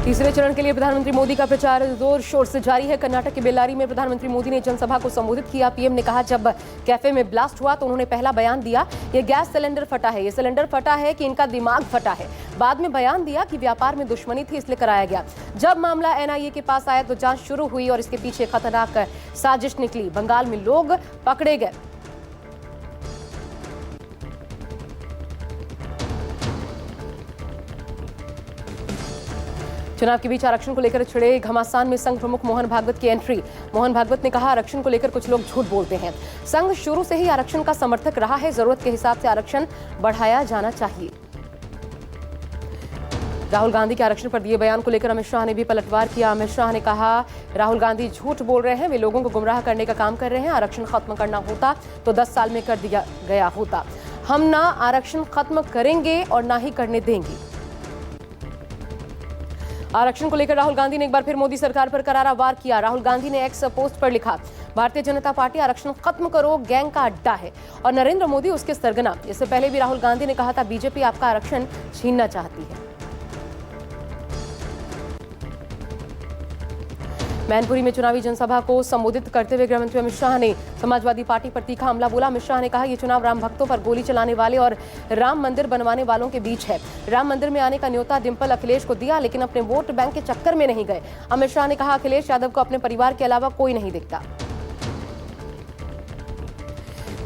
तीसरे चरण के लिए प्रधानमंत्री मोदी का प्रचार जोर शोर से जारी है। कर्नाटक के बेल्लारी में प्रधानमंत्री मोदी ने जनसभा को संबोधित किया। पीएम ने कहा, जब कैफे में ब्लास्ट हुआ तो उन्होंने पहला बयान दिया, ये गैस सिलेंडर फटा है, ये सिलेंडर फटा है कि इनका दिमाग फटा है। बाद में बयान दिया कि व्यापार में दुश्मनी थी इसलिए कराया गया। जब मामला एनआईए के पास आया तो जांच शुरू हुई और इसके पीछे खतरनाक साजिश निकली। बंगाल में लोग पकड़े गए। चुनाव के बीच आरक्षण को लेकर छिड़े घमासान में संघ प्रमुख मोहन भागवत की एंट्री। मोहन भागवत ने कहा, आरक्षण को लेकर कुछ लोग झूठ बोलते हैं। संघ शुरू से ही आरक्षण का समर्थक रहा है। जरूरत के हिसाब से आरक्षण बढ़ाया जाना चाहिए। राहुल गांधी के आरक्षण पर दिए बयान को लेकर अमित शाह ने भी पलटवार किया। अमित शाह ने कहा, राहुल गांधी झूठ बोल रहे हैं, वे लोगों को गुमराह करने का काम कर रहे हैं। आरक्षण खत्म करना होता तो 10 साल में कर दिया गया होता। हम ना आरक्षण खत्म करेंगे और ना ही करने देंगे। आरक्षण को लेकर राहुल गांधी ने एक बार फिर मोदी सरकार पर करारा वार किया। राहुल गांधी ने एक्स पोस्ट पर लिखा, भारतीय जनता पार्टी आरक्षण खत्म करो गैंग का अड्डा है और नरेंद्र मोदी उसके सरगना। इससे पहले भी राहुल गांधी ने कहा था, बीजेपी आपका आरक्षण छीनना चाहती है। मैनपुरी में चुनावी जनसभा को संबोधित करते हुए गृहमंत्री अमित शाह ने समाजवादी पार्टी पर तीखा हमला बोला। अमित शाह ने कहा, यह चुनाव राम भक्तों पर गोली चलाने वाले और राम मंदिर बनवाने वालों के बीच है। राम मंदिर में आने का न्योता डिंपल अखिलेश को दिया, लेकिन अपने वोट बैंक के चक्कर में नहीं गए। अमित शाह ने कहा, अखिलेश यादव को अपने परिवार के अलावा कोई नहीं दिखता।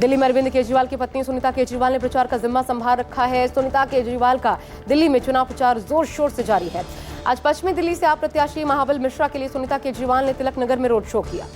दिल्ली में अरविंद केजरीवाल की पत्नी सुनीता केजरीवाल ने प्रचार का जिम्मा संभाल रखा है। सुनीता केजरीवाल का दिल्ली में चुनाव प्रचार जोर शोर से जारी है। आज पश्चिमी दिल्ली से आप प्रत्याशी महाबल मिश्रा के लिए सुनीता केजरीवाल ने तिलक नगर में रोड शो किया।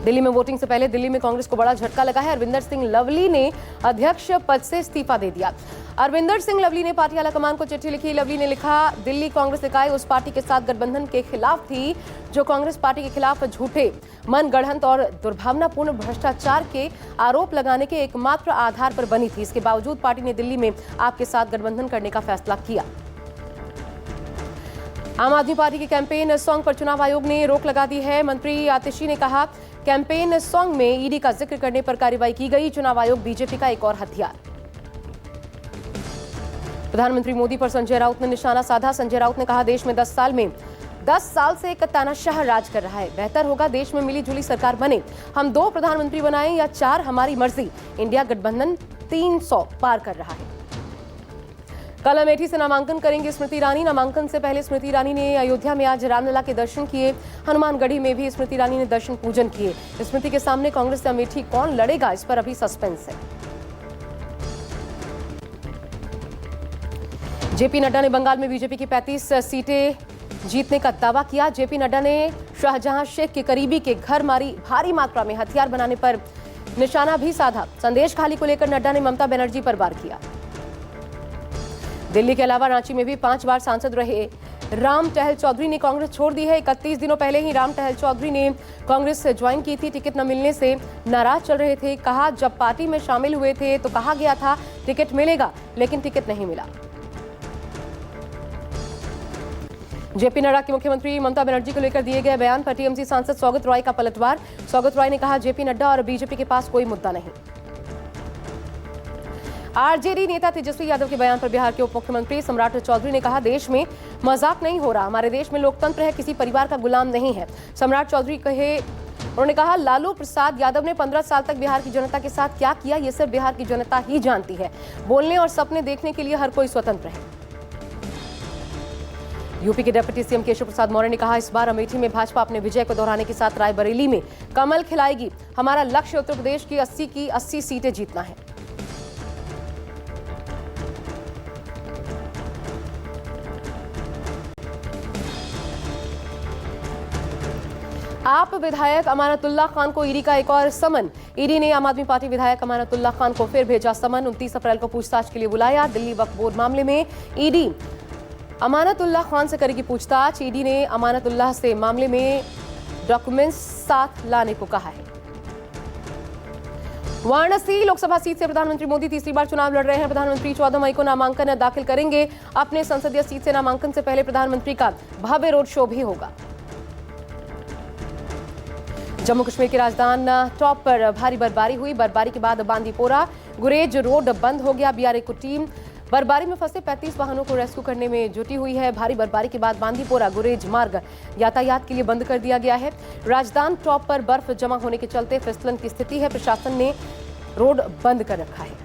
दिल्ली में वोटिंग से पहले दिल्ली में कांग्रेस को बड़ा झटका लगा है। अरविंदर सिंह लवली ने अध्यक्ष पद से इस्तीफा दे दिया। अरविंदर सिंह लवली ने पार्टी आलाकमान को चिट्ठी लिखी। लवली ने लिखा, दिल्ली कांग्रेस इकाई उस पार्टी के साथ गठबंधन के खिलाफ थी जो कांग्रेस पार्टी के खिलाफ झूठे, मनगढ़ंत और दुर्भावनापूर्ण भ्रष्टाचार के आरोप लगाने के एकमात्र आधार पर बनी थी। इसके बावजूद पार्टी ने दिल्ली में आपके साथ गठबंधन करने का फैसला किया। आम आदमी पार्टी के कैंपेन सॉन्ग पर चुनाव आयोग ने रोक लगा दी है। मंत्री आतिशी ने कहा, कैंपेन सॉन्ग में ईडी का जिक्र करने पर कार्रवाई की गई। चुनाव आयोग बीजेपी का एक और हथियार। प्रधानमंत्री मोदी पर संजय राउत ने निशाना साधा। संजय राउत ने कहा, देश में 10 साल से एक तानाशाह राज कर रहा है। बेहतर होगा देश में मिली जुली सरकार बने। हम 2 प्रधानमंत्री बनाएं या 4, हमारी मर्जी। इंडिया गठबंधन 300 पार कर रहा है। कल अमेठी से नामांकन करेंगे स्मृति ईरानी। नामांकन से पहले स्मृति ईरानी ने अयोध्या में आज रामलला के दर्शन किए। हनुमानगढ़ी में भी स्मृति ईरानी ने दर्शन पूजन किए। स्मृति के सामने कांग्रेस से अमेठी कौन लड़ेगा, इस पर अभी सस्पेंस है। जेपी नड्डा ने बंगाल में बीजेपी की 35 सीटें जीतने का दावा किया। जेपी नड्डा ने शाहजहां शेख के करीबी के घर भारी मात्रा में हथियार बनाने पर निशाना भी साधा। संदेश खाली को लेकर नड्डा ने ममता बनर्जी पर वार किया। दिल्ली के अलावा रांची में भी 5 बार सांसद रहे राम टहल चौधरी ने कांग्रेस छोड़ दी है। 31 दिनों पहले ही राम टहल चौधरी ने कांग्रेस से ज्वाइन की थी। टिकट न मिलने से नाराज चल रहे थे। कहा, जब पार्टी में शामिल हुए थे तो कहा गया था टिकट मिलेगा, लेकिन टिकट नहीं मिला। जेपी नड्डा की मुख्यमंत्री ममता बनर्जी को लेकर दिए गए बयान पर टीएमसी सांसद सौगत रॉय का पलटवार। सौगत रॉय ने कहा, जेपी नड्डा और बीजेपी के पास कोई मुद्दा नहीं। आरजेडी नेता तेजस्वी यादव के बयान पर बिहार के उप मुख्यमंत्री सम्राट चौधरी ने कहा, देश में मजाक नहीं हो रहा। हमारे देश में लोकतंत्र है, किसी परिवार का गुलाम नहीं है। सम्राट चौधरी उन्होंने कहा, लालू प्रसाद यादव ने 15 साल तक बिहार की जनता के साथ क्या किया, ये सब बिहार की जनता ही जानती है। बोलने और सपने देखने के लिए हर कोई स्वतंत्र है। यूपी के डिप्टी सीएम केशव प्रसाद मौर्य ने कहा, इस बार अमेठी में भाजपा अपने विजय को दोहराने के साथ रायबरेली में कमल खिलाएगी। हमारा लक्ष्य उत्तर प्रदेश की 80 सीटें जीतना है। आप विधायक अमानतुल्लाह खान को ईडी का एक और समन। ईडी ने आम आदमी पार्टी विधायक अमानतुल्लाह खान को फिर भेजा समन। 29 अप्रैल को पूछताछ के लिए बुलाया। दिल्ली वक्फ बोर्ड मामले में ईडी अमानतुल्लाह खान से करेगी पूछताछ। ईडी ने अमानतुल्लाह से मामले में डॉक्यूमेंट्स साथ लाने को कहा है। वाराणसी लोकसभा सीट से प्रधानमंत्री मोदी तीसरी बार चुनाव लड़ रहे हैं। प्रधानमंत्री 14 मई को नामांकन दाखिल करेंगे। अपने संसदीय सीट से नामांकन से पहले प्रधानमंत्री का भव्य रोड शो भी होगा। जम्मू कश्मीर की राजधानी टॉप पर भारी बर्फबारी हुई। बर्फबारी के बाद बांदीपोरा गुरेज रोड बंद हो गया। बीआरए को टीम बर्फबारी में फंसे 35 वाहनों को रेस्क्यू करने में जुटी हुई है। भारी बर्फबारी के बाद बांदीपोरा गुरेज मार्ग यातायात के लिए बंद कर दिया गया है। राजधान टॉप पर बर्फ जमा होने के चलते फिसलन की स्थिति है। प्रशासन ने रोड बंद कर रखा है।